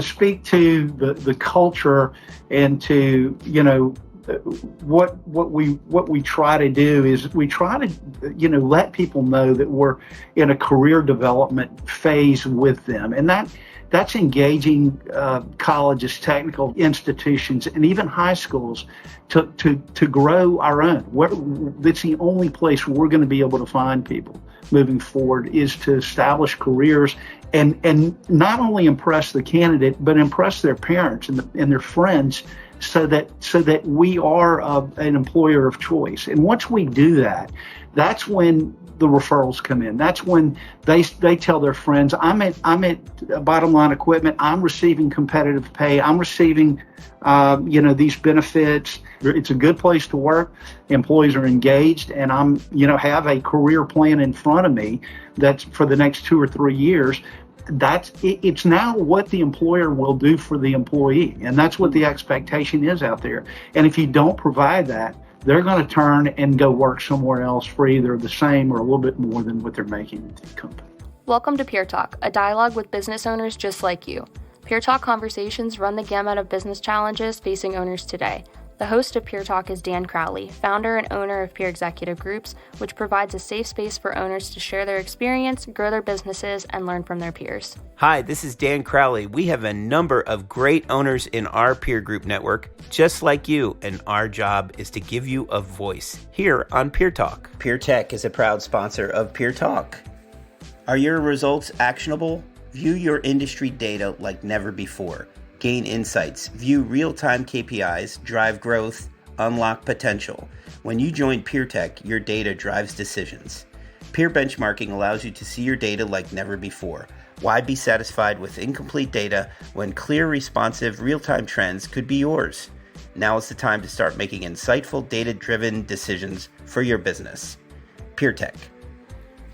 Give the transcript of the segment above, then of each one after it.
speak to the culture and to, what we try to do is we try to, let people know that we're in a career development phase with them. And that's engaging colleges, technical institutions, and even high schools to grow our own. That's the only place we're going to be able to find people moving forward, is to establish careers and not only impress the candidate, but impress their parents and their friends, so that we are an employer of choice. And once we do that, that's when the referrals come in. That's when they tell their friends, I'm at Bottom Line Equipment. I'm receiving competitive pay. I'm receiving, these benefits. It's a good place to work. Employees are engaged, and I'm, have a career plan in front of me that's for the next 2 or 3 years. It's now what the employer will do for the employee, and that's what the expectation is out there. And if you don't provide that, they're going to turn and go work somewhere else for either the same or a little bit more than what they're making with the company. Welcome to Peer Talk, a dialogue with business owners just like you. Peer Talk conversations run the gamut of business challenges facing owners today. The host of Peer Talk is Dan Crowley, founder and owner of Peer Executive Groups, which provides a safe space for owners to share their experience, grow their businesses, and learn from their peers. Hi, this is Dan Crowley. We have a number of great owners in our peer group network, just like you, and our job is to give you a voice here on Peer Talk. Peer Tech is a proud sponsor of Peer Talk. Are your results actionable? View your industry data like never before. Gain insights, view real-time KPIs, drive growth, unlock potential. When you join PeerTech, your data drives decisions. Peer benchmarking allows you to see your data like never before. Why be satisfied with incomplete data when clear, responsive, real-time trends could be yours? Now is the time to start making insightful, data-driven decisions for your business. PeerTech.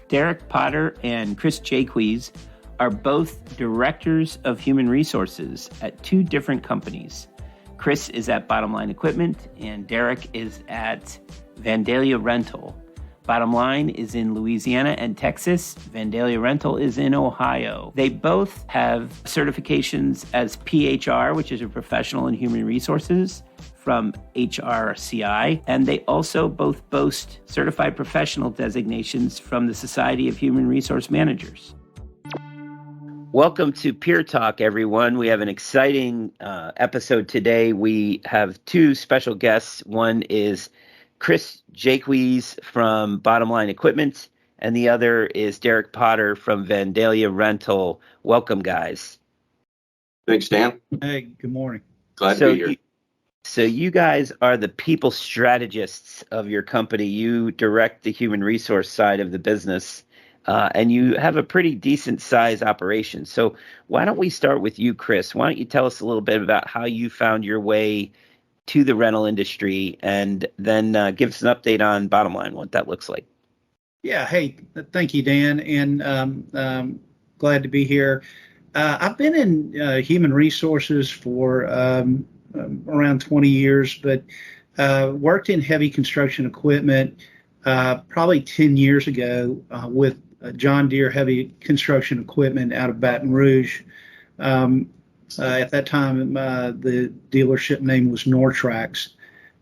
Derek Potter and Chris Jaques are both directors of human resources at 2 different companies. Chris is at Bottom Line Equipment and Derek is at Vandalia Rental. Bottom Line is in Louisiana and Texas. Vandalia Rental is in Ohio. They both have certifications as PHR, which is a professional in human resources, from HRCI, and they also both boast certified professional designations from the Society of Human Resource Managers. Welcome to Peer Talk, everyone. We have an exciting episode today. We have 2 special guests. One is Chris Jaques from Bottom Line Equipment, and the other is Derek Potter from Vandalia Rental. Welcome, guys. Thanks, Dan. Hey, good morning. Glad to be here. So you guys are the people strategists of your company. You direct the human resource side of the business. And you have a pretty decent size operation. So why don't we start with you, Chris? Why don't you tell us a little bit about how you found your way to the rental industry, and then give us an update on Bottom Line, what that looks like. Yeah. Hey, thank you, Dan. And glad to be here. I've been in human resources for around 20 years, but worked in heavy construction equipment probably 10 years ago with John Deere Heavy Construction Equipment out of Baton Rouge. At that time, the dealership name was Nortrax,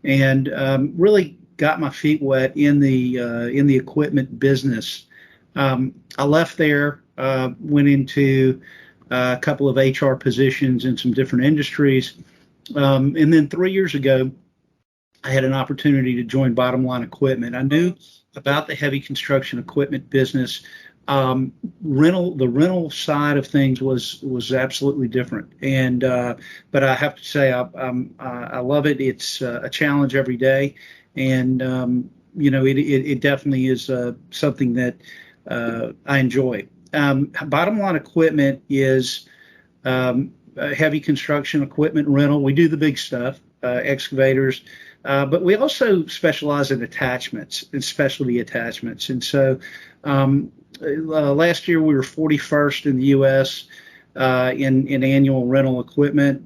and really got my feet wet in the equipment business. I left there, went into a couple of HR positions in some different industries, and then 3 years ago, I had an opportunity to join Bottom Line Equipment. I knew about the heavy construction equipment business. The rental side of things was absolutely different, and but I have to say I love it. It's a challenge every day, and it definitely is something that I enjoy. Bottom Line Equipment is heavy construction equipment rental. We do the big stuff, excavators. But we also specialize in attachments and specialty attachments. And so last year we were 41st in the U.S. In annual rental equipment.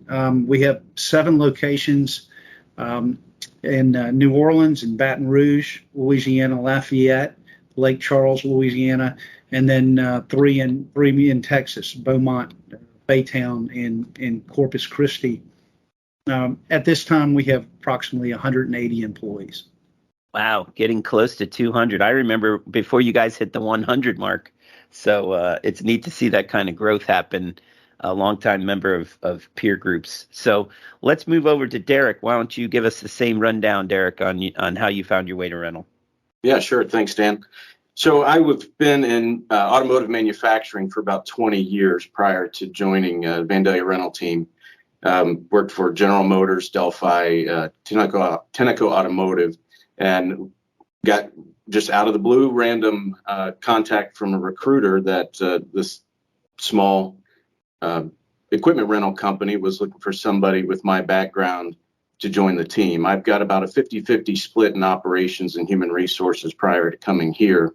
We have 7 locations in New Orleans and Baton Rouge, Louisiana, Lafayette, Lake Charles, Louisiana, and then 3 in Texas, Beaumont, Baytown and Corpus Christi. At this time, we have approximately 180 employees. Wow, getting close to 200. I remember before you guys hit the 100 mark. So it's neat to see that kind of growth happen. A longtime member of peer groups. So let's move over to Derek. Why don't you give us the same rundown, Derek, on how you found your way to rental? Yeah, sure. Thanks, Dan. So I've been in automotive manufacturing for about 20 years prior to joining Vandalia Rental Team. Worked for General Motors, Delphi, Tenneco Automotive, and got just out of the blue random contact from a recruiter that this small equipment rental company was looking for somebody with my background to join the team. I've got about a 50-50 split in operations and human resources prior to coming here.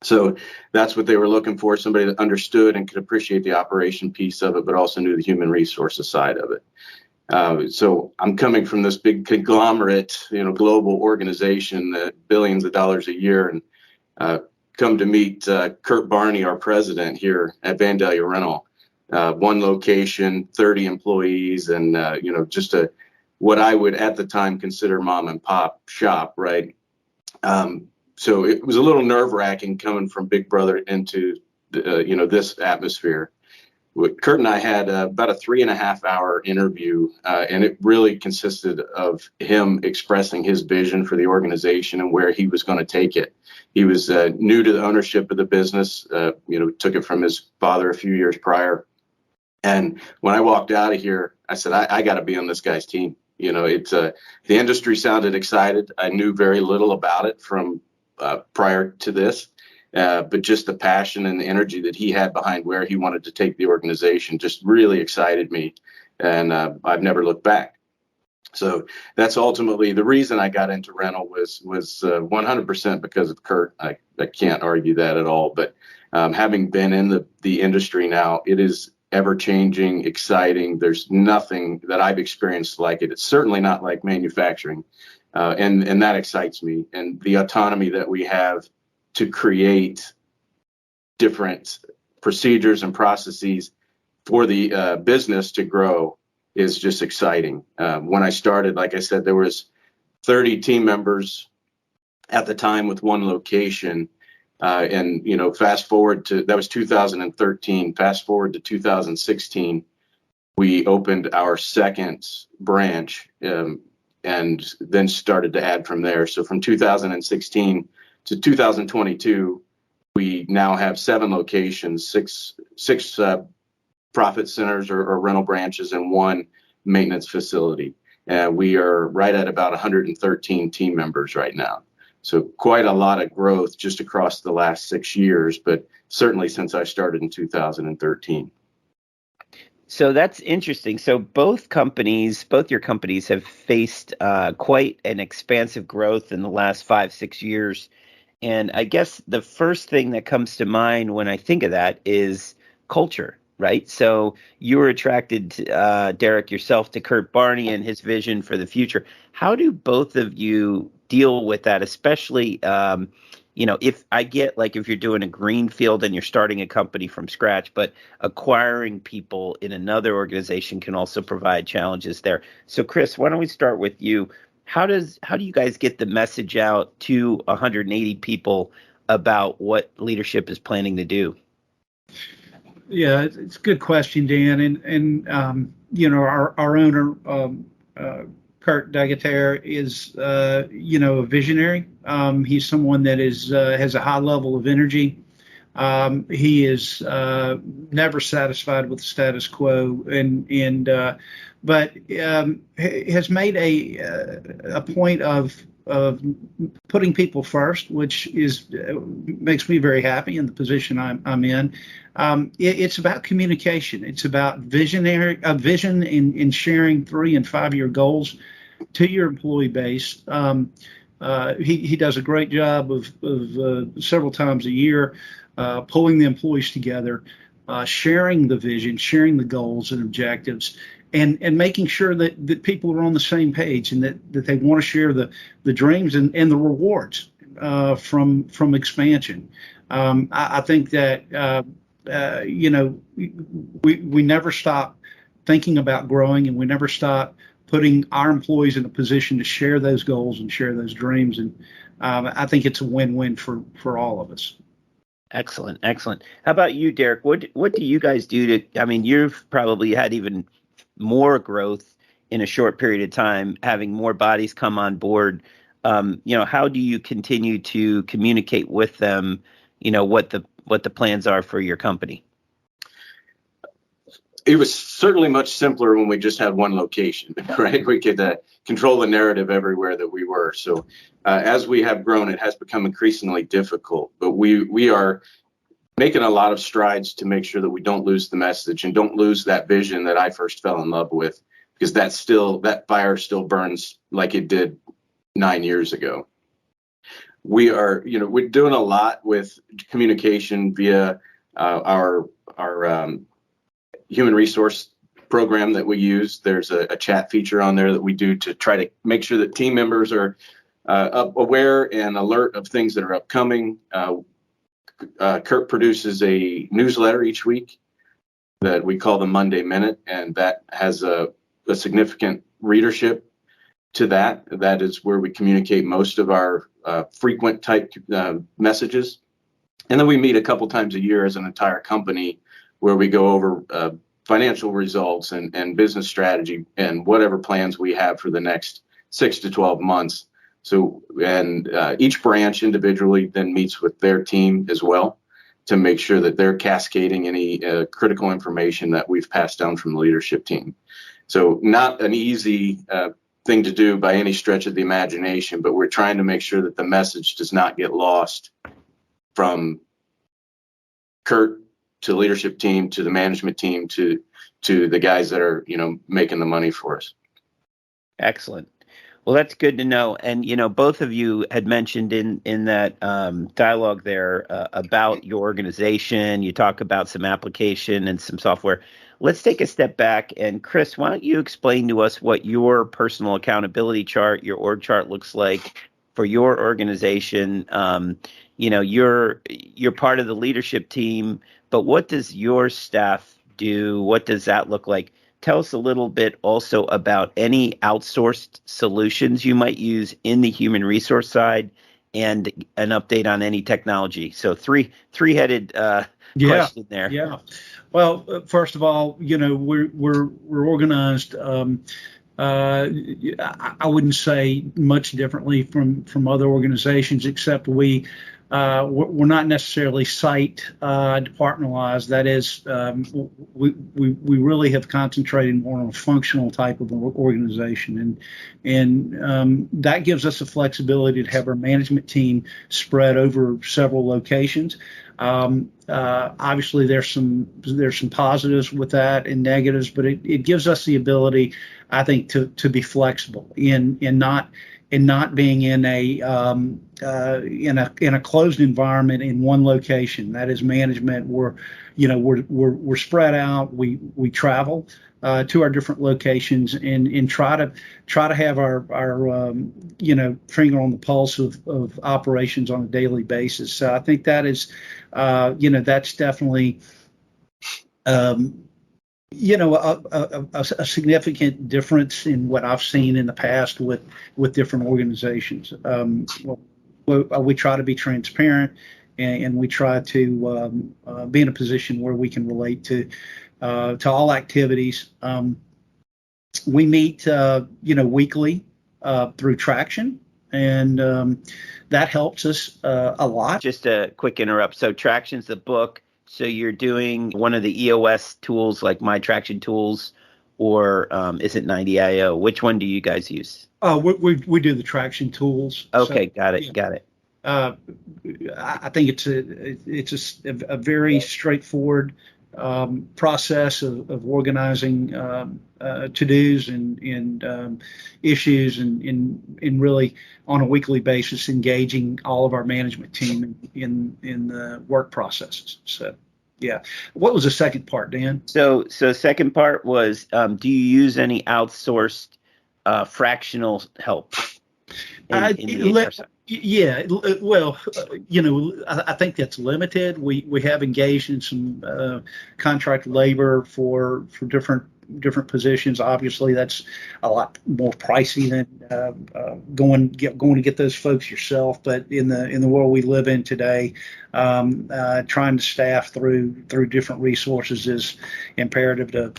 So that's what they were looking for, somebody that understood and could appreciate the operation piece of it, but also knew the human resources side of it. So I'm coming from this big conglomerate, global organization that billions of dollars a year, and come to meet Kurt Barney, our president here at Vandalia Rental. One location, 30 employees, and just what I would at the time consider mom and pop shop, right? So it was a little nerve-wracking coming from Big Brother into this atmosphere. Kurt and I had about a 3.5-hour interview, and it really consisted of him expressing his vision for the organization and where he was going to take it. He was new to the ownership of the business, took it from his father a few years prior. And when I walked out of here, I said, I got to be on this guy's team. The industry sounded excited. I knew very little about it from prior to this, but just the passion and the energy that he had behind where he wanted to take the organization just really excited me. And I've never looked back. So that's ultimately the reason I got into rental was 100% because of Kurt. I can't argue that at all. But having been in the industry now, it is ever-changing, exciting. There's nothing that I've experienced like it. It's certainly not like manufacturing, and that excites me. And the autonomy that we have to create different procedures and processes for the business to grow is just exciting. When I started, like I said, there was 30 team members at the time with one location. And fast forward to that was 2013. Fast forward to 2016, we opened our second branch, and then started to add from there. So from 2016 to 2022, we now have 7 locations, six profit centers or rental branches, and 1 maintenance facility. And we are right at about 113 team members right now. So quite a lot of growth just across the last 6 years, but certainly since I started in 2013. So that's interesting. So both your companies have faced quite an expansive growth in the last 5-6 years. And I guess the first thing that comes to mind when I think of that is culture, right? So you were attracted, Derek, yourself to Kurt Barney and his vision for the future. How do both of you deal with that, especially if you're doing a greenfield and you're starting a company from scratch, but acquiring people in another organization can also provide challenges there. So Chris, why don't we start with you? How do you guys get the message out to 180 people about what leadership is planning to do? Yeah, it's a good question, Dan. And our owner, Kurt Degater, is a visionary. He's someone that has a high level of energy. He is never satisfied with the status quo, but has made a point of putting people first, which makes me very happy in the position I'm in. It's about communication. It's about vision in sharing 3 and 5 year goals to your employee base. He does a great job of several times a year pulling the employees together, sharing the vision, sharing the goals and objectives, and making sure that people are on the same page and that they want to share the dreams and the rewards from expansion. I think that we never stop thinking about growing, and we never stop putting our employees in a position to share those goals and share those dreams. And I think it's a win-win for all of us. Excellent. Excellent. How about you, Derek? What do you guys do to, I mean, you've probably had even more growth in a short period of time, having more bodies come on board. How do you continue to communicate with them, what the plans are for your company? It was certainly much simpler when we just had one location, right? We could control the narrative everywhere that we were. So as we have grown, it has become increasingly difficult, but we are making a lot of strides to make sure that we don't lose the message and don't lose that vision that I first fell in love with, because that fire still burns like it did 9 years ago. We're doing a lot with communication via our human resource program that we use. There's a chat feature on there that we do to try to make sure that team members are aware and alert of things that are upcoming. Kurt produces a newsletter each week that we call the Monday Minute, and that has a significant readership to that. That is where we communicate most of our frequent type messages. And then we meet a couple times a year as an entire company, where we go over financial results and business strategy and whatever plans we have for the next 6 to 12 months. So, and each branch individually then meets with their team as well to make sure that they're cascading any critical information that we've passed down from the leadership team. So not an easy thing to do by any stretch of the imagination, but we're trying to make sure that the message does not get lost from Kurt to the leadership team, to the management team, to the guys that are, making the money for us. Excellent. Well, that's good to know. And, both of you had mentioned in that dialogue there about your organization. You talk about some application and some software. Let's take a step back. And Chris, why don't you explain to us what your personal accountability chart, your org chart looks like for your organization? You're part of the leadership team, but what does your staff do? What does that look like? Tell us a little bit also about any outsourced solutions you might use in the human resource side, and an update on any technology. So three-headed question there. Yeah. Well, first of all, we're organized. I wouldn't say much differently from other organizations, except we're not necessarily site departmentalized. That is, we really have concentrated more on a functional type of organization, and that gives us the flexibility to have our management team spread over several locations. Obviously, there's some positives with that and negatives, but it gives us the ability, I think, to be flexible in not being in a closed environment in one location. That is management. We're spread out. We travel to our different locations and try to have our finger on the pulse of operations on a daily basis. So I think that is that's definitely a significant difference in what I've seen in the past with different organizations. We try to be transparent, and we try to be in a position where we can relate to all activities. We meet weekly through Traction, and that helps us a lot. Just a quick interrupt. So Traction's the book. So you're doing one of the EOS tools like My Traction Tools, or is it 90IO? Which one do you guys use? We do the Traction Tools. Okay, so, got it. I think it's a very straightforward process of organizing to-dos and issues, and really on a weekly basis engaging all of our management team in the work processes. So, yeah. What was the second part, Dan? So second part was, do you use any outsourced fractional help? Yeah, well, I think that's limited. We have engaged in some contract labor for different positions. Obviously, that's a lot more pricey than going to get those folks yourself. But in the world we live in today, trying to staff through different resources is imperative to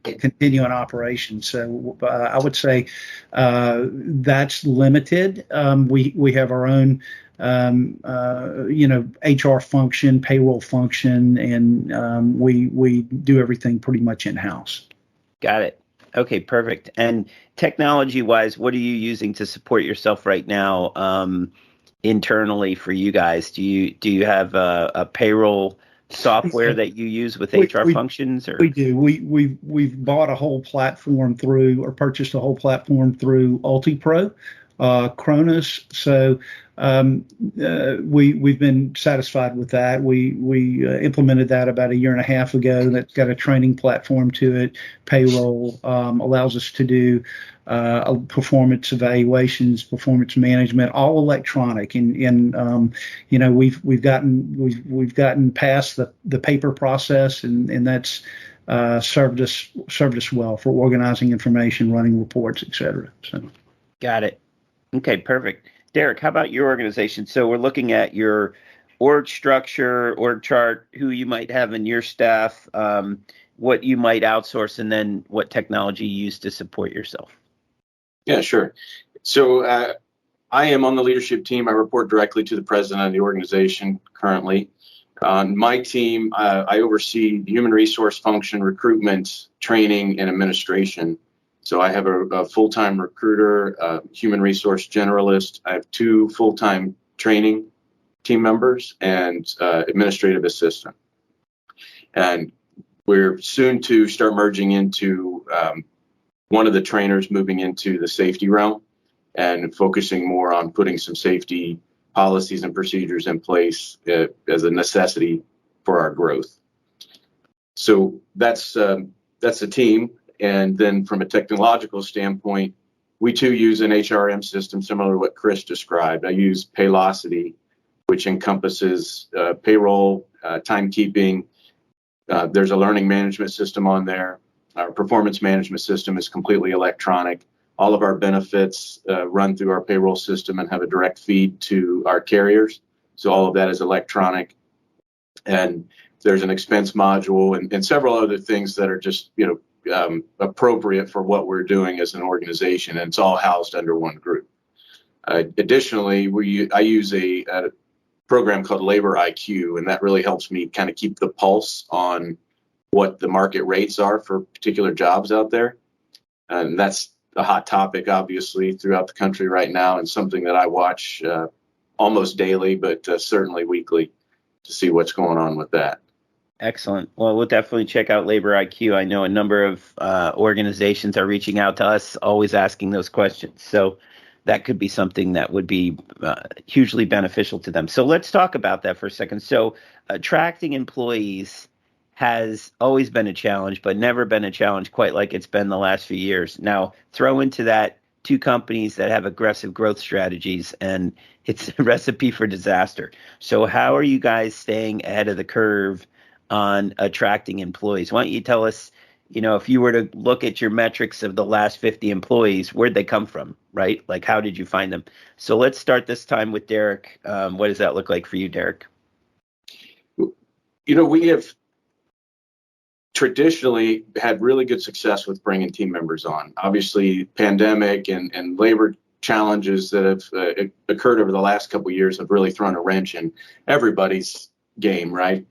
continue an operation. So I would say that's limited. We have our own HR function, payroll function, and we do everything pretty much in house. Got it. Okay, perfect. And technology wise, what are you using to support yourself right now internally for you guys? Do you have a payroll software that you use with HR functions? Or we do. We've bought a whole platform or purchased a whole platform through UltiPro, Kronos. So we've been satisfied with that. We implemented that about a year and a half ago. That's got a training platform to it. Payroll allows us to do performance evaluations, performance management, all electronic. And we've gotten past the paper process, and that's served us well for organizing information, running reports, etc. So. Got it. Okay, perfect. Derek, how about your organization? So we're looking at your org structure, org chart, who you might have in your staff, what you might outsource, and then what technology you use to support yourself. Yeah, sure. So I am on the leadership team. I report directly to the president of the organization currently. On my team, I oversee the human resource function, recruitment, training, and administration. So I have a full-time recruiter, a human resource generalist. I have 2 full-time training team members and administrative assistant. And we're soon to start merging into one of the trainers moving into the safety realm and focusing more on putting some safety policies and procedures in place as a necessity for our growth. So that's the team. And then from a technological standpoint, we too use an HRM system similar to what Chris described. I use Paylocity, which encompasses payroll, timekeeping. There's a learning management system on there. Our performance management system is completely electronic. All of our benefits run through our payroll system and have a direct feed to our carriers. So all of that is electronic. And there's an expense module and several other things that are just, appropriate for what we're doing as an organization, and it's all housed under one group. Additionally, I use a program called Labor IQ, and that really helps me kind of keep the pulse on what the market rates are for particular jobs out there. And that's a hot topic, obviously, throughout the country right now, and something that I watch almost daily, but certainly weekly to see what's going on with that. Excellent. Well, we'll definitely check out Labor IQ. I know a number of organizations are reaching out to us, always asking those questions. So that could be something that would be hugely beneficial to them. So let's talk about that for a second. So attracting employees has always been a challenge, but never been a challenge quite like it's been the last few years. Now, throw into that 2 companies that have aggressive growth strategies, and it's a recipe for disaster. So how are you guys staying ahead of the curve on attracting employees? Why don't you tell us, if you were to look at your metrics of the last 50 employees, where'd they come from, right? Like, how did you find them? So let's start this time with Derek. What does that look like for you, Derek? We have traditionally had really good success with bringing team members on. Obviously, pandemic and labor challenges that have occurred over the last couple of years have really thrown a wrench in everybody's game, right?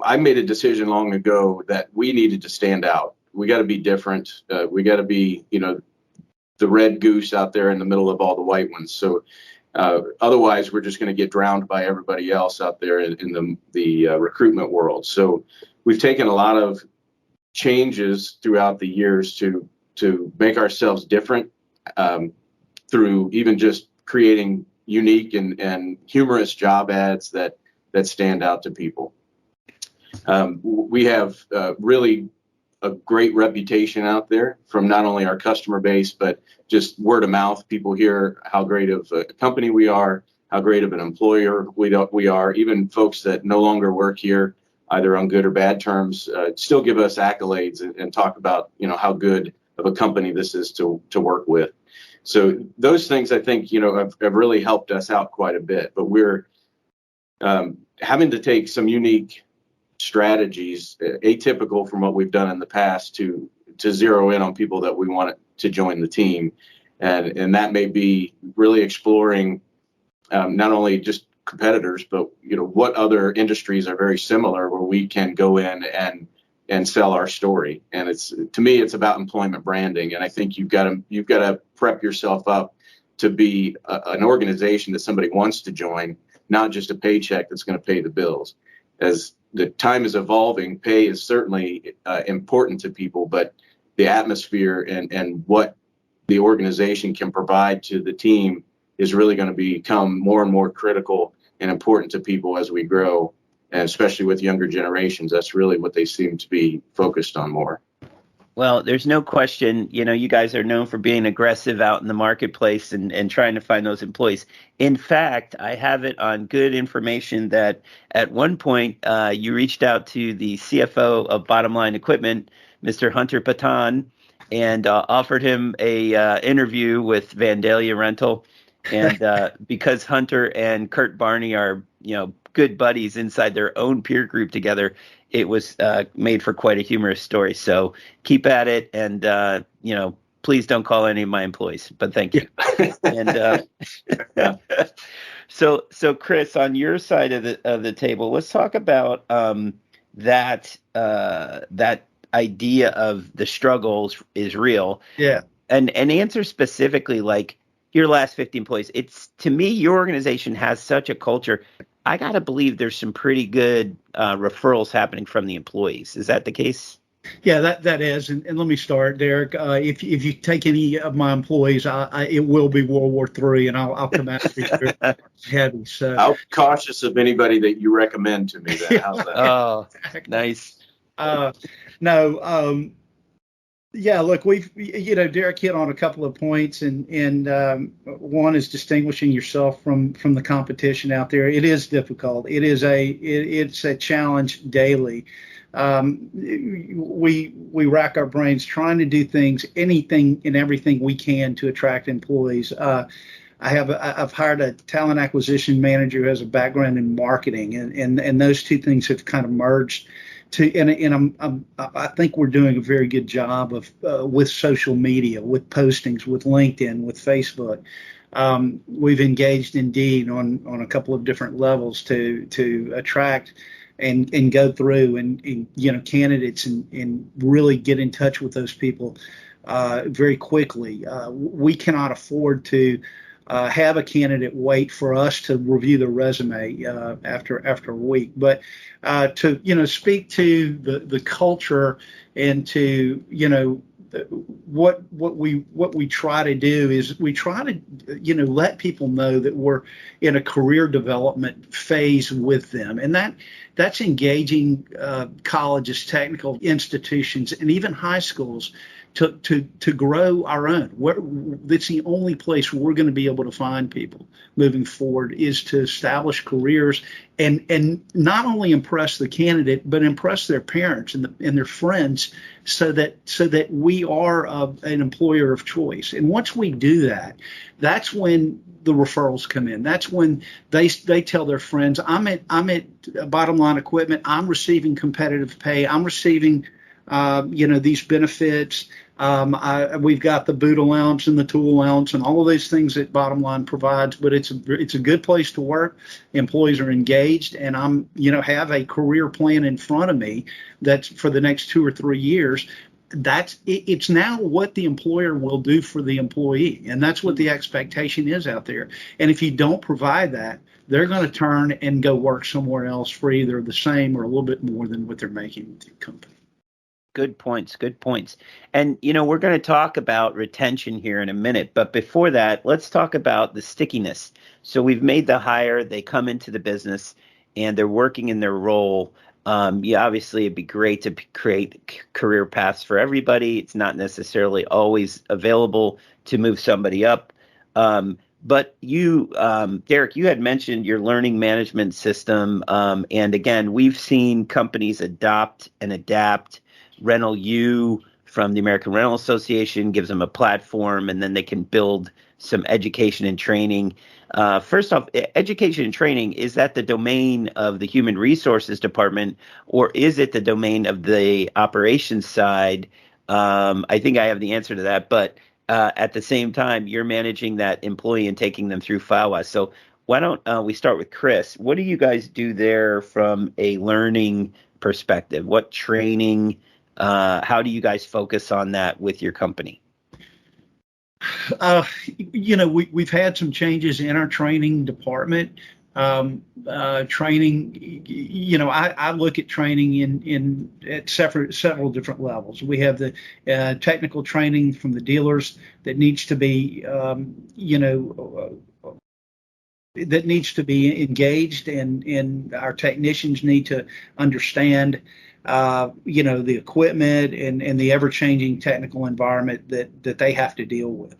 I made a decision long ago that we needed to stand out. We got to be different. We got to be, the red goose out there in the middle of all the white ones. So otherwise, we're just going to get drowned by everybody else out there in the recruitment world. So we've taken a lot of changes throughout the years to make ourselves different through even just creating unique and humorous job ads that stand out to people. We have really a great reputation out there from not only our customer base, but just word of mouth. People hear how great of a company we are, how great of an employer we are. Even folks that no longer work here, either on good or bad terms, still give us accolades and talk about, how good of a company this is to work with. So those things, I think, have really helped us out quite a bit. But we're having to take some unique strategies, atypical from what we've done in the past, to zero in on people that we want to join the team. And that may be really exploring not only just competitors, but what other industries are very similar where we can go in and sell our story. And to me, it's about employment branding. And I think you've got to prep yourself up to be an organization that somebody wants to join, not just a paycheck that's going to pay the bills. As the time is evolving, pay is certainly important to people, but the atmosphere and what the organization can provide to the team is really going to become more and more critical and important to people as we grow, and especially with younger generations. That's really what they seem to be focused on more. Well, there's no question, you guys are known for being aggressive out in the marketplace and trying to find those employees. In fact, I have it on good information that at one point you reached out to the CFO of Bottom Line Equipment, Mr. Hunter Patan, and offered him a interview with Vandalia Rental. And because Hunter and Kurt Barney are, good buddies inside their own peer group together, it was made for quite a humorous story. So keep at it, and please don't call any of my employees. But thank you. And so Chris, on your side of the table, let's talk about that idea of the struggles is real. Yeah. And answer specifically, like your last 50 employees. It's, to me, your organization has such a culture. I got to believe there's some pretty good referrals happening from the employees. Is that the case? Yeah, that is. And let me start, Derek. If you take any of my employees, it will be World War III, and I'll come out heavy. So I'm cautious of anybody that you recommend to me. How's that? Oh, exactly. Nice. No. Yeah, look, Derek hit on a couple of points, and one is distinguishing yourself from the competition out there. It is difficult. It's a challenge daily. We rack our brains trying to do anything and everything we can to attract employees. I've hired a talent acquisition manager who has a background in marketing, and those two things have kind of merged. I think we're doing a very good job of with social media, with postings, with LinkedIn, with Facebook. We've engaged Indeed on a couple of different levels to attract and go through and candidates and really get in touch with those people very quickly. We cannot afford to have a candidate wait for us to review their resume after a week. But to speak to the culture and to what we try to do is we try to let people know that we're in a career development phase with them, and that's engaging colleges, technical institutions, and even high schools to grow our own. That's the only place we're going to be able to find people moving forward, is to establish careers and not only impress the candidate, but impress their parents and their friends, so that we are an employer of choice. And once we do that, that's when the referrals come in. That's when they tell their friends, I'm at Bottom Line Equipment. I'm receiving competitive pay. I'm receiving these benefits. We've got the boot allowance and the tool allowance and all of those things that Bottom Line provides, but it's a good place to work. Employees are engaged, and I'm have a career plan in front of me that's for the next 2 or 3 years. It's now what the employer will do for the employee, and that's what the expectation is out there. And if you don't provide that, they're going to turn and go work somewhere else for either the same or a little bit more than what they're making with your company. Good points. And, we're going to talk about retention here in a minute. But before that, let's talk about the stickiness. So we've made the hire. They come into the business. and they're working in their role, yeah, obviously it'd be great to create career paths for everybody. It's not necessarily always available to move somebody up. But you, Derek, you had mentioned your learning management system. And again, we've seen companies adopt and adapt. Rental U from the American Rental Association gives them a platform, and then they can build some education and training. First off, education and training, is that the domain of the human resources department, or is it the domain of the operations side? I think I have the answer to that, but at the same time, you're managing that employee and taking them through FAWA. So why don't we start with Chris? What do you guys do there from a learning perspective? What training? How do you guys focus on that with your company? We've had some changes in our training department. Training, I look at training at several different levels. We have the technical training from the dealers that needs to be, that needs to be engaged, and our technicians need to understand the equipment and the ever-changing technical environment that they have to deal with.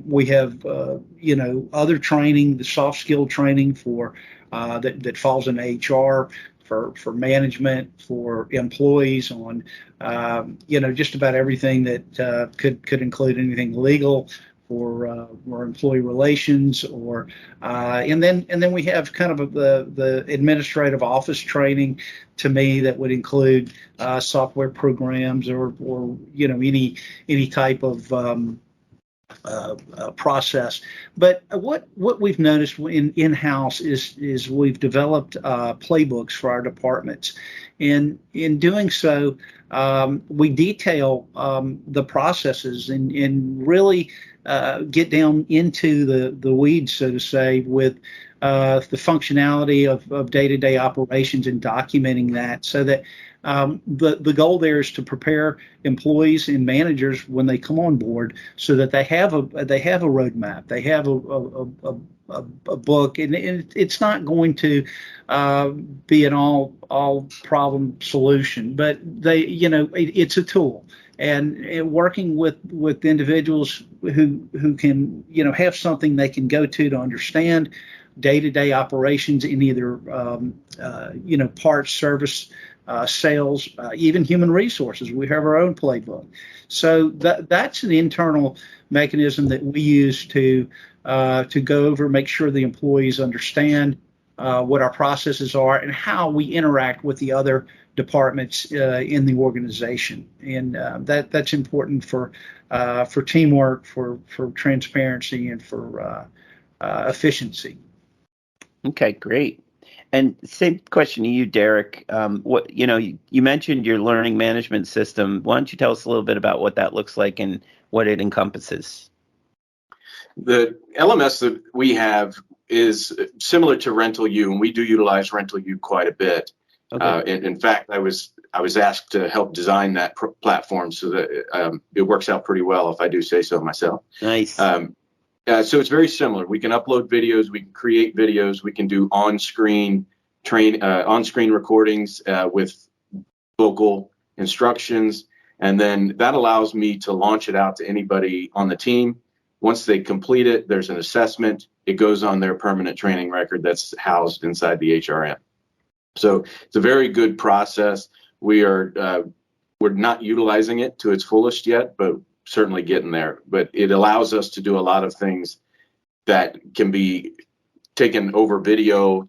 We have, other training, the soft skill training for that falls in HR for management, for employees on, just about everything that could include anything legal, or employee relations, and then we have kind of the administrative office training, to me, that would include software programs, or any type of process. But what we've noticed in-house is we've developed playbooks for our departments, and in doing so, we detail the processes and really get down into the weeds, so to say, with the functionality of day-to-day operations, and documenting that, so that the goal there is to prepare employees and managers when they come on board, so that they have a roadmap, they have a book, and it's not going to be an all problem solution, but it's a tool. And working with individuals who can have something they can go to understand day-to-day operations in either parts, service, sales, even human resources. We have our own playbook. So that's an internal mechanism that we use to go over, make sure the employees understand what our processes are and how we interact with the other departments in the organization. And that's important for teamwork, for transparency, and for efficiency. Okay, great. And same question to you, Derek. You mentioned your learning management system. Why don't you tell us a little bit about what that looks like and what it encompasses? The LMS that we have is similar to Rental U, and we do utilize Rental U quite a bit. Okay. In fact, I was asked to help design that platform, so that it works out pretty well, if I do say so myself. Nice. So it's very similar. We can upload videos, we can create videos, we can do on-screen recordings with vocal instructions, and then that allows me to launch it out to anybody on the team. Once they complete it, there's an assessment. It goes on their permanent training record that's housed inside the HRM. So it's a very good process. We're not utilizing it to its fullest yet, but certainly getting there. But it allows us to do a lot of things that can be taken over video,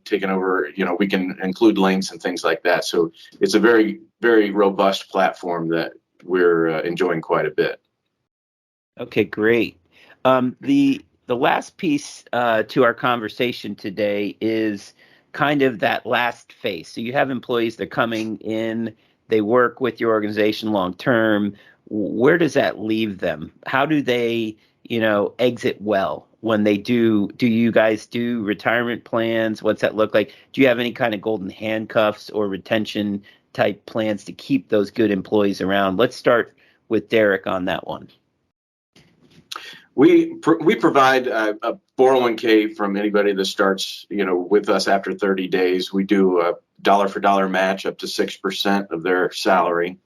we can include links and things like that. So it's a very, very robust platform that we're enjoying quite a bit. Okay, great. The last piece to our conversation today is kind of that last phase. So you have employees that are coming in, they work with your organization long term. Where does that leave them? How do they, exit well when they do? Do you guys do retirement plans? What's that look like? Do you have any kind of golden handcuffs or retention type plans to keep those good employees around? Let's start with Derek on that one. We provide a 401k from anybody that starts, with us after 30 days. We do a dollar for dollar match up to 6% of their salary.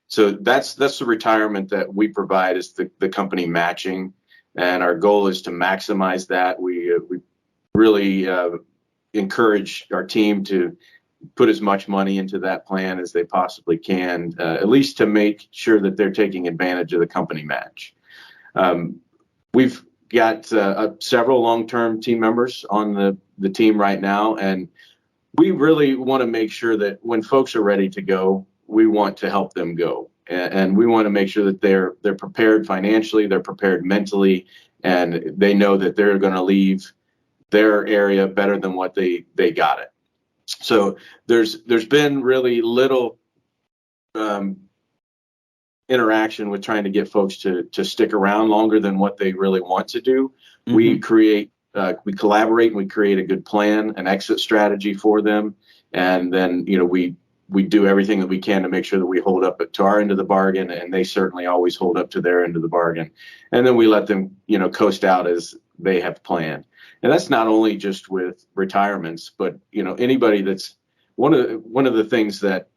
So that's the retirement that we provide, is the company matching, and our goal is to maximize that. We really encourage our team to put as much money into that plan as they possibly can, at least to make sure that they're taking advantage of the company match. We've got several long-term team members on the team right now, and we really want to make sure that when folks are ready to go, we want to help them go. And we want to make sure that they're prepared financially, they're prepared mentally, and they know that they're going to leave their area better than what they got it. So there's been really little interaction with trying to get folks to stick around longer than what they really want to do. Mm-hmm. We collaborate, and we create a good plan, an exit strategy for them. And then, we do everything that we can to make sure that we hold up to our end of the bargain, and they certainly always hold up to their end of the bargain. And then we let them, coast out as they have planned. And that's not only just with retirements, but, anybody that's one of the things that,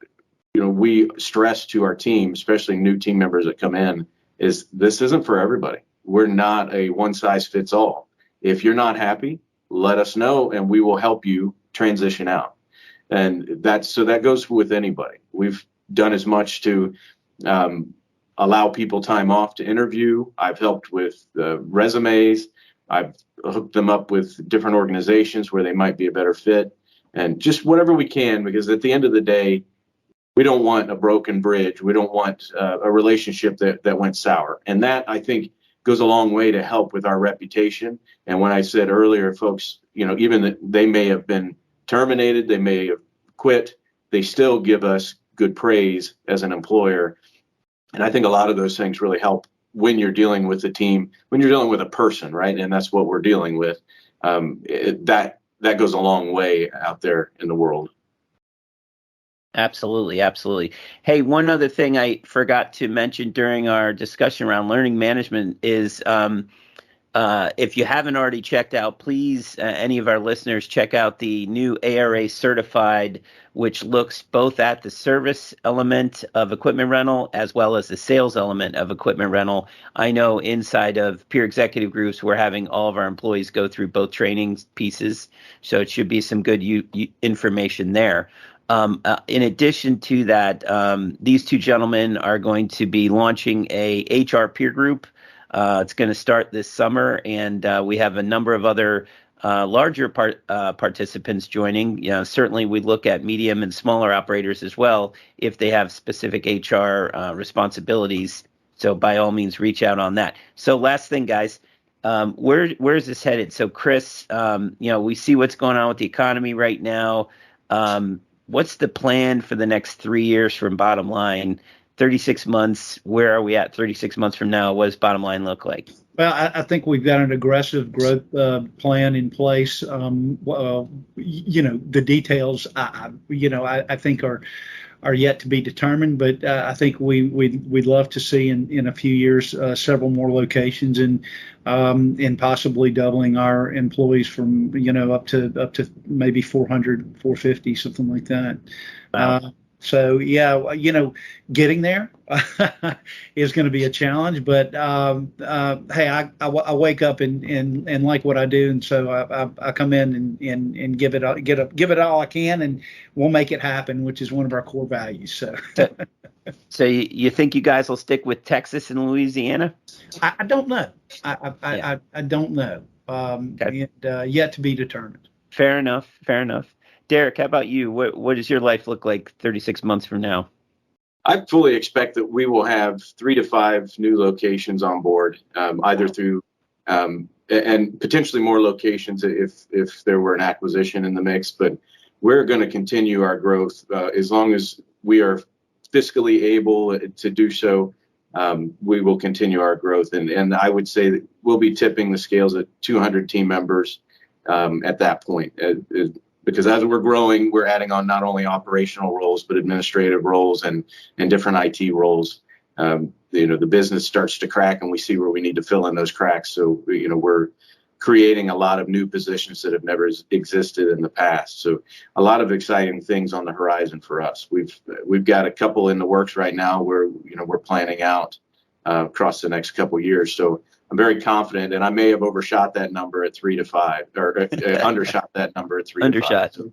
we stress to our team, especially new team members that come in, is this isn't for everybody. We're not a one size fits all. If you're not happy, let us know, and we will help you transition out. And that goes with anybody. We've done as much to allow people time off to interview. I've helped with resumes. I've hooked them up with different organizations where they might be a better fit, and just whatever we can, because at the end of the day, we don't want a broken bridge. We don't want a relationship that went sour. And that, I think, goes a long way to help with our reputation. And when I said earlier, folks, even that they may have been terminated, they may have quit, they still give us good praise as an employer. And I think a lot of those things really help when you're dealing with a team, when you're dealing with a person, right? And that's what we're dealing with. That goes a long way out there in the world. Absolutely. Hey, one other thing I forgot to mention during our discussion around learning management is if you haven't already checked out, please, any of our listeners, check out the new ARA certified, which looks both at the service element of equipment rental as well as the sales element of equipment rental. I know inside of peer executive groups, we're having all of our employees go through both training pieces, so it should be some good information there. In addition to that, these two gentlemen are going to be launching a HR peer group. It's going to start this summer, and we have a number of other larger participants joining. Certainly we look at medium and smaller operators as well if they have specific HR responsibilities. So by all means, reach out on that. So last thing, guys, where is this headed? So Chris, we see what's going on with the economy right now. What's the plan for the next 3 years from Bottom Line? 36 months, where are we at 36 months from now? What does Bottom Line look like? Well, I think we've got an aggressive growth plan in place. The details, I think are yet to be determined, but I think we'd love to see in a few years several more locations and possibly doubling our employees from up to maybe 400, 450, something like that. Wow. So yeah, getting there is going to be a challenge, but hey, I wake up and like what I do, and so I come in and give it all I can, and we'll make it happen, which is one of our core values. So you think you guys will stick with Texas and Louisiana? I don't know. I don't know. Okay. And yet to be determined. Fair enough. Derek, how about you? What does your life look like 36 months from now? I fully expect that we will have 3 to 5 new locations on board, either through and potentially more locations if there were an acquisition in the mix. But we're going to continue our growth as long as we are fiscally able to do so. We will continue our growth, and I would say that we'll be tipping the scales at 200 team members at that point. Because as we're growing, we're adding on not only operational roles, but administrative roles and different IT roles. the business starts to crack and we see where we need to fill in those cracks. So, we're creating a lot of new positions that have never existed in the past. So a lot of exciting things on the horizon for us. We've got a couple in the works right now where, we're planning out across the next couple of years. So I'm very confident, and I may have overshot that number at 3 to 5 or undershot that number at 3 to 5. So,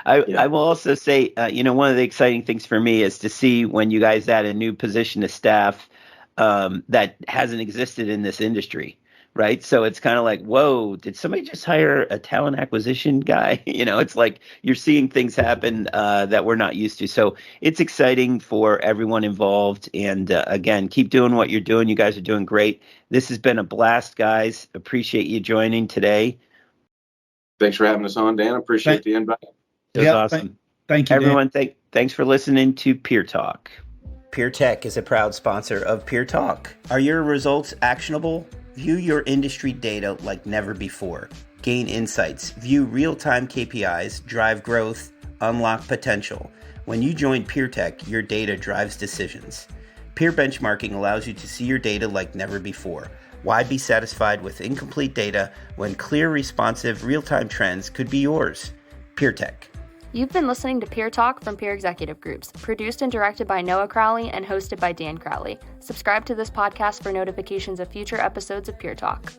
I will also say, one of the exciting things for me is to see when you guys add a new position to staff that hasn't existed in this industry, right? So it's kind of like, whoa, did somebody just hire a talent acquisition guy? It's like you're seeing things happen that we're not used to. So it's exciting for everyone involved. And again, keep doing what you're doing. You guys are doing great. This has been a blast, guys. Appreciate you joining today. Thanks for having us on, Dan. Appreciate the invite. It was awesome. Thank you, everyone. Thanks for listening to Peer Talk. Peer Tech is a proud sponsor of Peer Talk. Are your results actionable? View your industry data like never before. Gain insights, view real-time KPIs, drive growth, unlock potential. When you join Peer Tech, your data drives decisions. Peer benchmarking allows you to see your data like never before. Why be satisfied with incomplete data when clear, responsive, real-time trends could be yours? Peer Tech. You've been listening to Peer Talk from Peer Executive Groups, produced and directed by Noah Crowley and hosted by Dan Crowley. Subscribe to this podcast for notifications of future episodes of Peer Talk.